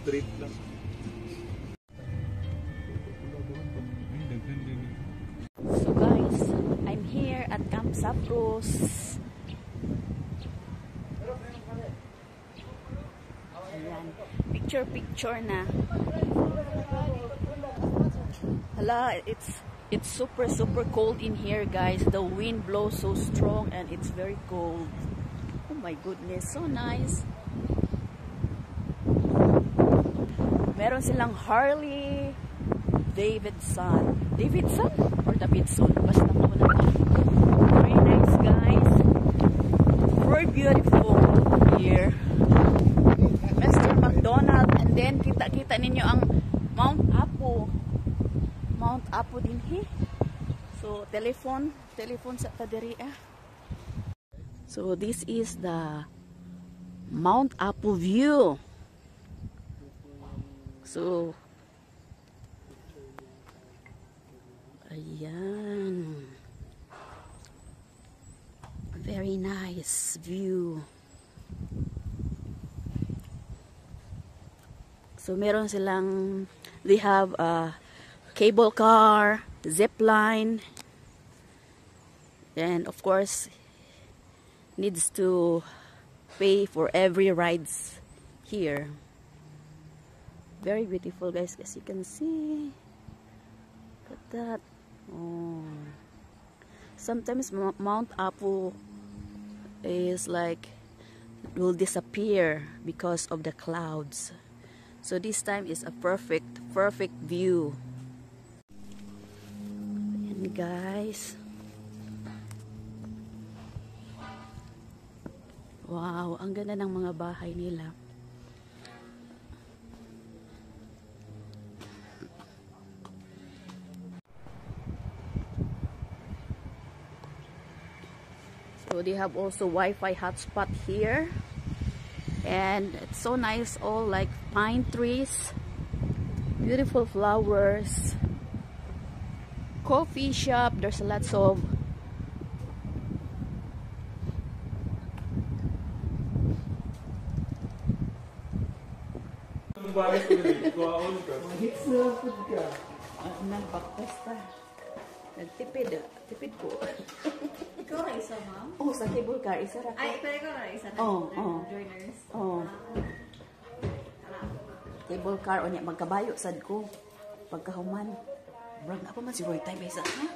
Straight lang. So guys, I'm here at Camp Sabros. Ayan. Picture na. Hala, it's super cold in here, guys. The wind blows so strong and it's very cold. Oh my goodness, so nice. Meron silang Harley Davidson or Davidson, basta ko na. Very nice, guys. Very beautiful here. Mr. McDonald, and then kita ninyo ang Mount Apo din he. So telephone sa Taderia. So this is the Mount Apo view. So ayan, very nice view. So meron silang, they have a cable car, zip line, and of course needs to pay for every rides here. Very beautiful, guys, as you can see. Look at that. Oh, sometimes Mount Apo is like will disappear because of the clouds. So this time is a perfect view. And guys, wow, ang ganda ng mga bahay nila. So they have also Wi-Fi hotspot here, and it's so nice, all like pine trees, beautiful flowers, coffee shop. There's lots of tipid ko. Ikaw na isa, ma'am? Oh, sa cable car, isa ra. Ay, pero ikaw na isa na. Joiners. Cable car, o niya, magkabayo, sad ko. Pagkahuman. Brag na pa man si Roy Time, isa, ha?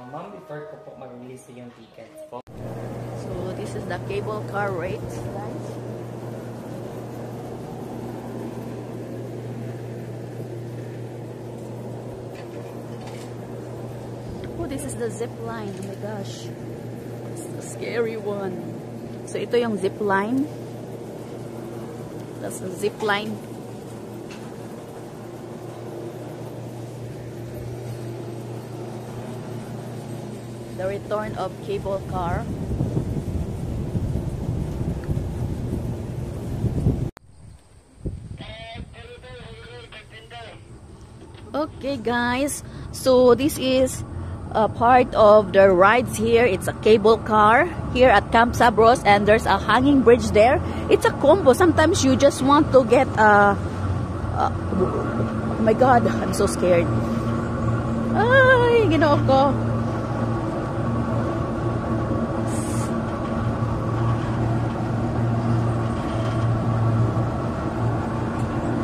Ma'am, before ko po mag-release yung tickets po. So, this is the cable car rates, guys. Oh, this is the zip line. Oh my gosh. It's the scary one. So, ito yung zip line. That's the zip line. The return of cable car. Okay, guys. So, this is a part of the rides here. It's a cable car here at Camp Sabros, and there's a hanging bridge there. It's a combo. Sometimes you just want to get oh my god, I'm so scared. Ay, ginoo ko.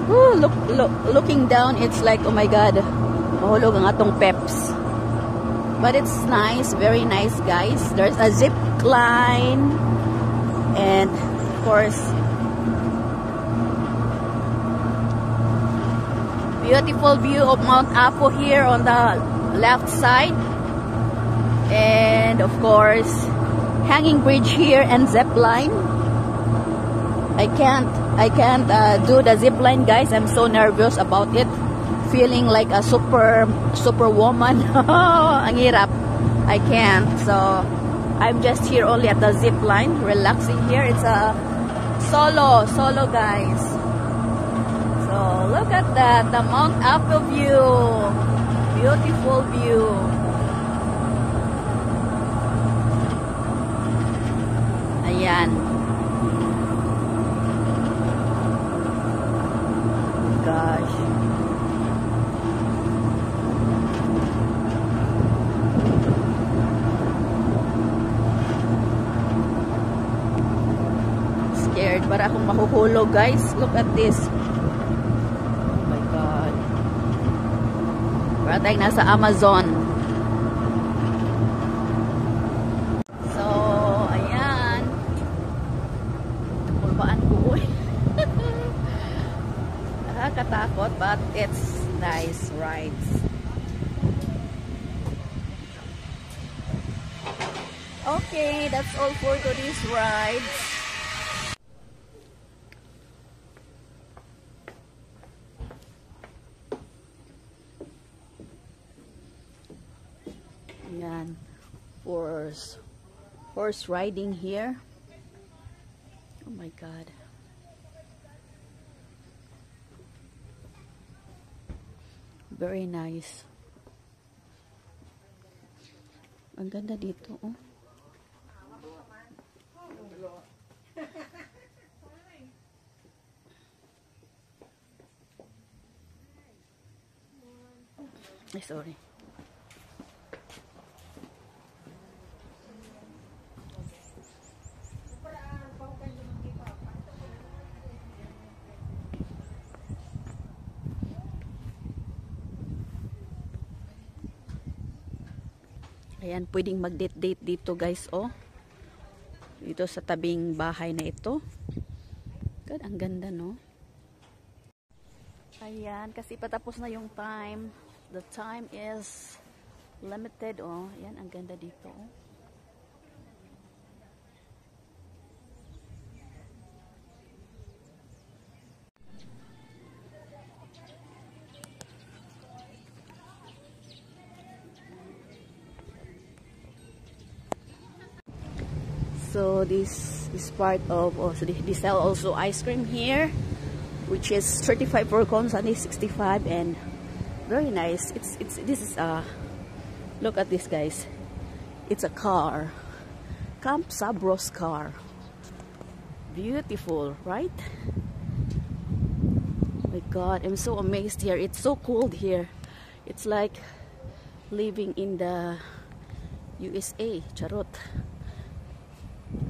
Ooh, looking down, it's like, oh my god, mahulog ang atong peps. But it's nice, very nice, guys. There's a zip line, and of course, beautiful view of Mount Apo here on the left side, and of course, hanging bridge here and zip line. I can't do the zip line, guys. I'm so nervous about it. Feeling like a super woman. Ang hirap. I can't. So I'm just here only at the zip line, relaxing here. It's a solo, guys. So look at that, the Mount Apo view. Beautiful view. Ayan. para akong mahuhulog, guys. Look at this. Oh my God. Para tayong nasa Amazon. So, ayan. Pulbaan ko, uy. Nakakatakot, but it's nice rides. Okay, that's all for today's rides. Ayan, horse riding here. Oh my God. Very nice. Ang ganda dito, oh. Ay, sorry. Ayan, pwedeng mag-date-date dito, guys, oh. Dito sa tabing bahay na ito. God, ang ganda, no? Ayan, kasi patapos na yung time. The time is limited, oh. Ayan, ang ganda dito, oh. So this is part of, oh, so they sell also ice cream here, which is 35 for cones, Sunday 65, and very nice. This is a, look at this, guys. It's a car, Camp Sabros car. Beautiful, right? Oh my God, I'm so amazed here. It's so cold here. It's like living in the USA. Charot.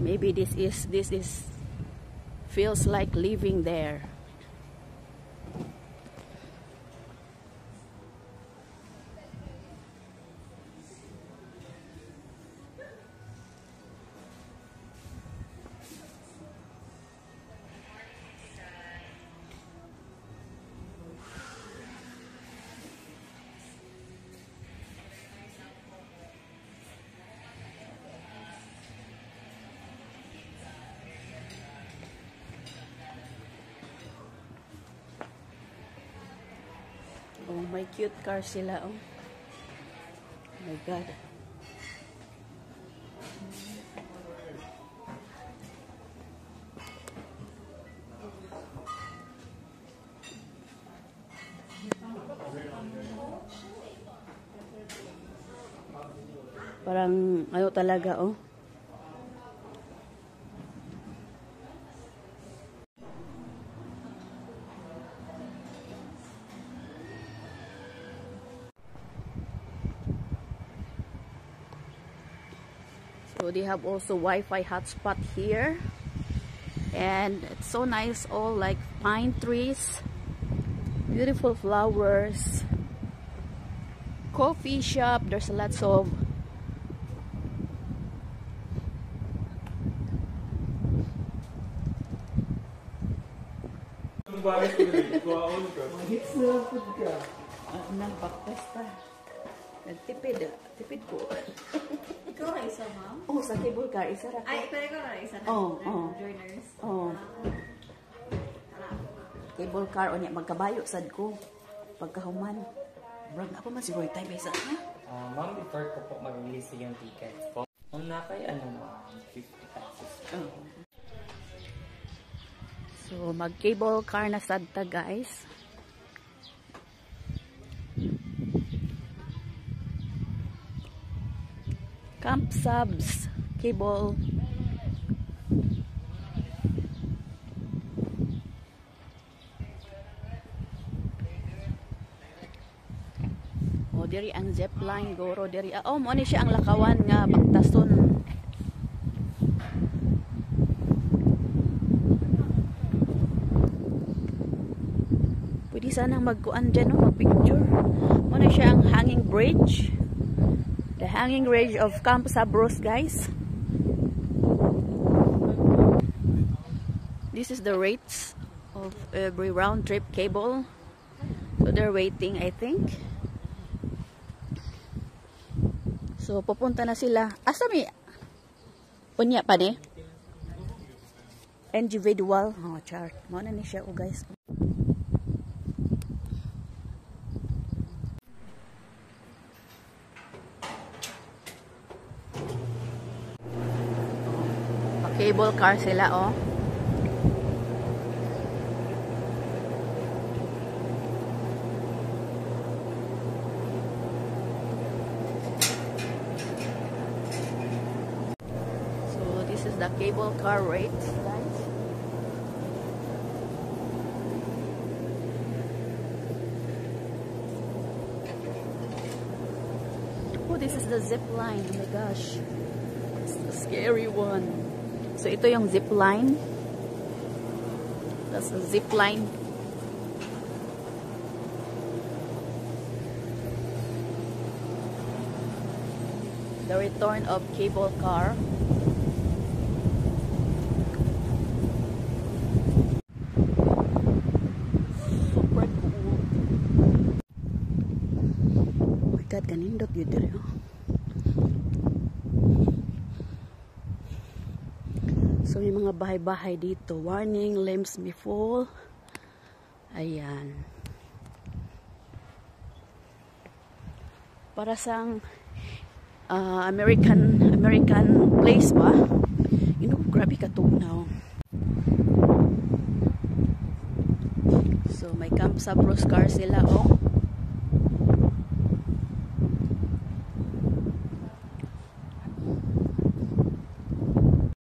Maybe this is feels like living there. Oh, may cute car sila, oh. Oh my God. Parang ano talaga, oh. So they have also Wi-Fi hotspot here, and it's so nice, all like pine trees, beautiful flowers, coffee shop. There's lots of nagbakpesta. Nagtipid. Tipid ko. Ikaw ra isa, ma'am? Oh, sa cable car. Isa ra ko. Ay, pero ikaw ra isa na. Joiners. Oh. Cable car. O niya, magkabayo sad ko. Pagkahuman. Brag na pa man si Roy Time. Isa na. Ma'am, before ko po mag-release yung tickets po, nakay ano ma'am, 50 pesos. Oh. So, mag-cable car na sad ta, guys. Camp Subs cable. O diri ang zipline goro diri. Oh, mo ni siya ang lakawan nga Bactason. sanang magkuan dyan, no? Magpicture. Muna siya ang hanging bridge. The hanging bridge of Camp Sabros, guys. This is the rates of every round trip cable. So they're waiting, I think. So pupunta na sila. Asa mi? Unya pa ni? Individual. Oh, chart. Muna ni siya, oh guys. Cable car sila, oh. So this is the cable car rates, guys. Oh, this is the zip line. Oh my gosh. It's the scary one. So, ito yung zip line. That's the zip line. The return of cable car. Super cool. Oh my God, ganindot yun dito. So, may mga bahay-bahay dito. Warning, limbs may fall. Ayan. Para sang American place ba? You know, grabe katunaw. So, may Camp Sabros car sila, oh.